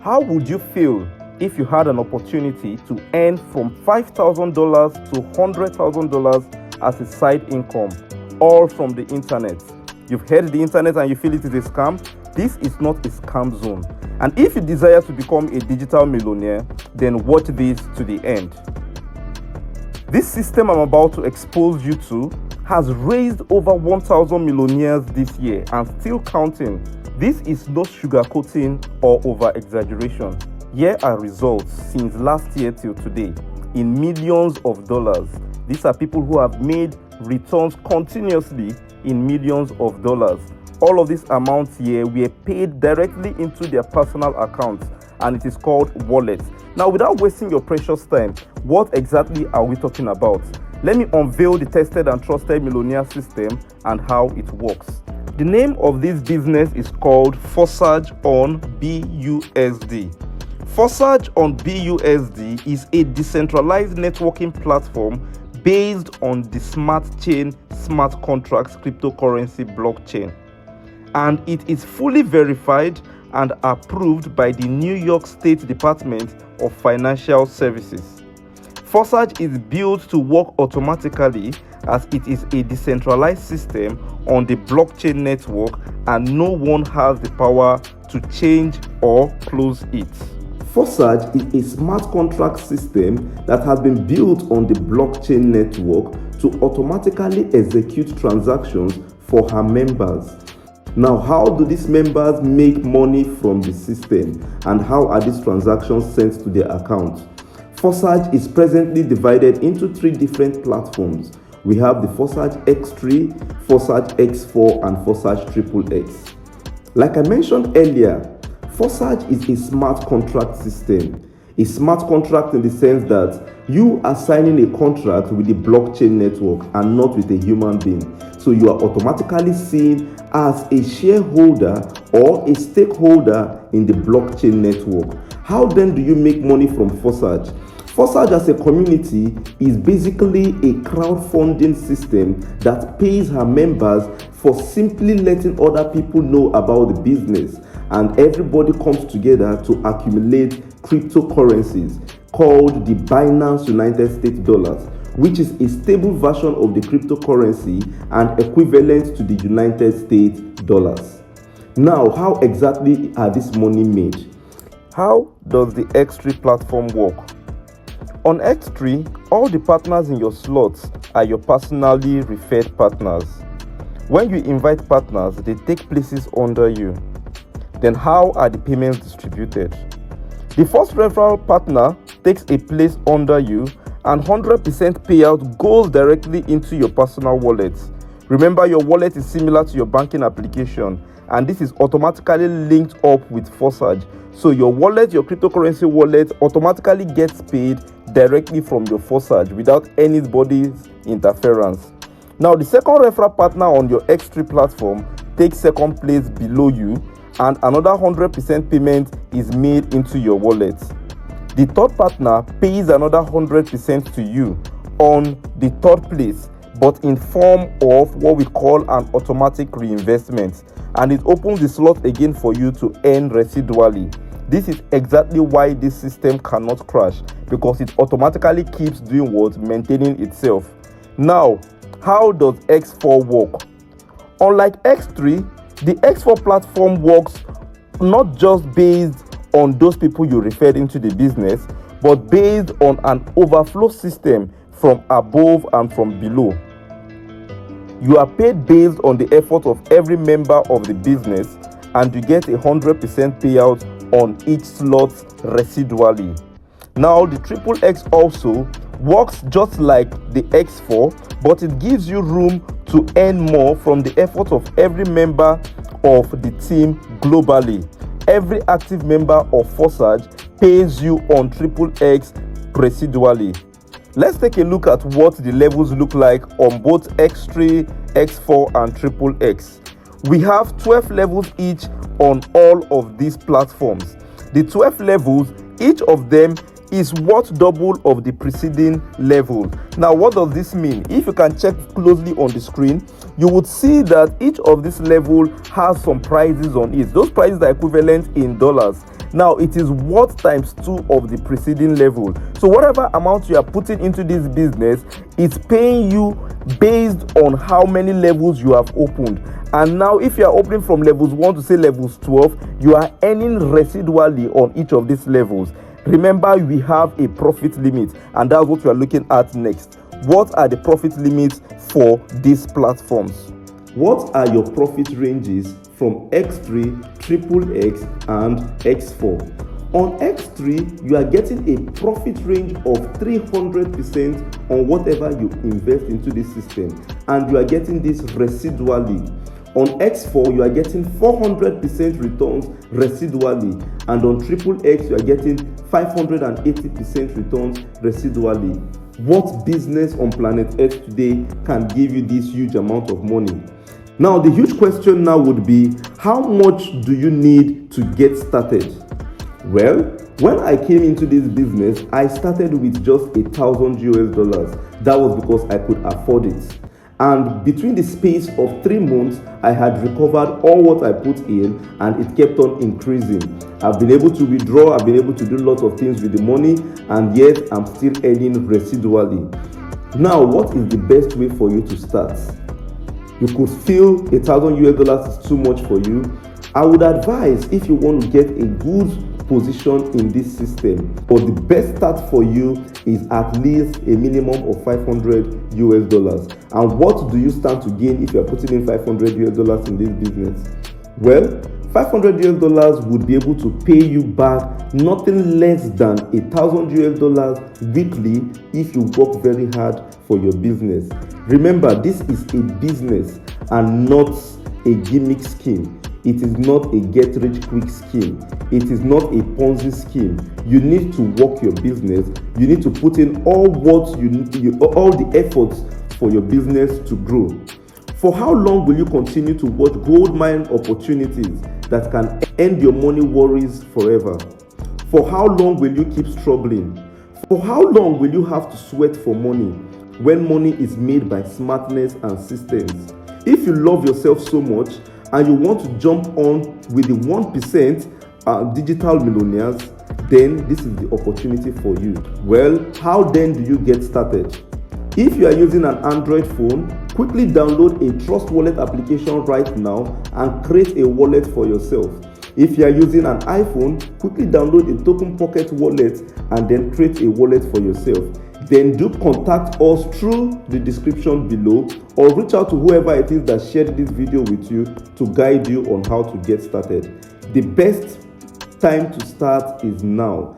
How would you feel if you had an opportunity to earn from $5,000 to $100,000 as a side income, all from the internet? You've heard the internet and you feel it is a scam? This is not a scam zone. And if you desire to become a digital millionaire, then watch this to the end. This system I'm about to expose you to has raised over 1,000 millionaires this year and still counting. This is no sugarcoating or over-exaggeration. Here are results since last year till today in millions of dollars. These are people who have made returns continuously in millions of dollars. All of these amounts here were paid directly into their personal accounts, and it is called wallets. Now, without wasting your precious time, what exactly are we talking about? Let me unveil the tested and trusted millionaire system and how it works. The name of this business is called Forsage on BUSD. Forsage on BUSD is a decentralized networking platform based on the smart chain smart contracts cryptocurrency blockchain. And it is fully verified and approved by the New York State Department of Financial Services. Forsage is built to work automatically as it is a decentralized system on the blockchain network and no one has the power to change or close it. Forsage is a smart contract system that has been built on the blockchain network to automatically execute transactions for her members. Now, how do these members make money from the system and how are these transactions sent to their account? Forsage is presently divided into 3 different platforms. We have the Forsage X3, Forsage X4, and Forsage XXX. Like I mentioned earlier, Forsage is a smart contract system. A smart contract in the sense that you are signing a contract with the blockchain network and not with a human being. So you are automatically seen as a shareholder or a stakeholder in the blockchain network. How then do you make money from Forsage? Forsage as a community is basically a crowdfunding system that pays her members for simply letting other people know about the business, and everybody comes together to accumulate cryptocurrencies called the Binance United States dollars, which is a stable version of the cryptocurrency and equivalent to the United States dollars. Now, how exactly are this money made? How does the X3 platform work? On X3, all the partners in your slots are your personally referred partners. When you invite partners, they take places under you. Then how are the payments distributed? The first referral partner takes a place under you and 100% payout goes directly into your personal wallet. Remember, your wallet is similar to your banking application and this is automatically linked up with Forsage. So your wallet, your cryptocurrency wallet, automatically gets paid directly from your Forsage without anybody's interference. Now, the second referral partner on your X3 platform takes second place below you and another 100% payment is made into your wallet. The third partner pays another 100% to you on the third place, but in form of what we call an automatic reinvestment, and it opens the slot again for you to earn residually. This is exactly why this system cannot crash, because it automatically keeps doing what? Maintaining itself. Now, how does X4 work? Unlike X3, the X4 platform works not just based on those people you referred into the business, but based on an overflow system from above and from below. You are paid based on the effort of every member of the business, and you get 100% payout on each slot residually. Now, the XXX also works just like the X4, but it gives you room to earn more from the effort of every member of the team globally. Every active member of Forsage pays you on XXX residually. Let's take a look at what the levels look like on both X3, X4, and XXX. We have 12 levels each on all of these platforms. The 12 levels, each of them is worth double of the preceding level. Now, what does this mean? If you can check closely on the screen, you would see that each of this level has some prices on it. Those prices are equivalent in dollars. Now, it is worth times 2 of the preceding level. So whatever amount you are putting into this business, it's paying you based on how many levels you have opened. And now, if you are opening from levels 1 to say levels 12, you are earning residually on each of these levels. Remember, we have a profit limit, and that's what we are looking at next. What are the profit limits for these platforms? What are your profit ranges from X3, triple X, and X4? On X3, you are getting a profit range of 300% on whatever you invest into this system, and you are getting this residually. On X4, you are getting 400% returns residually, and on triple X, you are getting 580% returns residually. What business on planet Earth today can give you this huge amount of money? Now, the huge question now would be, how much do you need to get started? Well, when I came into this business, I started with just $1,000. That was because I could afford it. And between the space of 3 months, I had recovered all what I put in, and it kept on increasing. I've been able to withdraw, I've been able to do lots of things with the money, and yet I'm still earning residually. Now, what is the best way for you to start? You could feel $1,000 is too much for you. I would advise, if you want to get a good position in this system, but the best start for you is at least a minimum of $500. And what do you stand to gain if you are putting in $500 in this business? Well, $500 would be able to pay you back nothing less than $1,000 weekly if you work very hard for your business. Remember, this is a business and not a gimmick scheme. It is not a get-rich-quick scheme. It is not a Ponzi scheme. You need to work your business. You need to put in all the efforts for your business to grow. For how long will you continue to watch gold mine opportunities that can end your money worries forever? For how long will you keep struggling? For how long will you have to sweat for money when money is made by smartness and systems? If you love yourself so much and you want to jump on with the 1% digital millionaires, then this is the opportunity for you. Well, how then do you get started? If you are using an Android phone, quickly download a Trust Wallet application right now and create a wallet for yourself. If you are using an iPhone, quickly download a Token Pocket wallet and then create a wallet for yourself. Then do contact us through the description below, or reach out to whoever it is that shared this video with you to guide you on how to get started. The best time to start is now.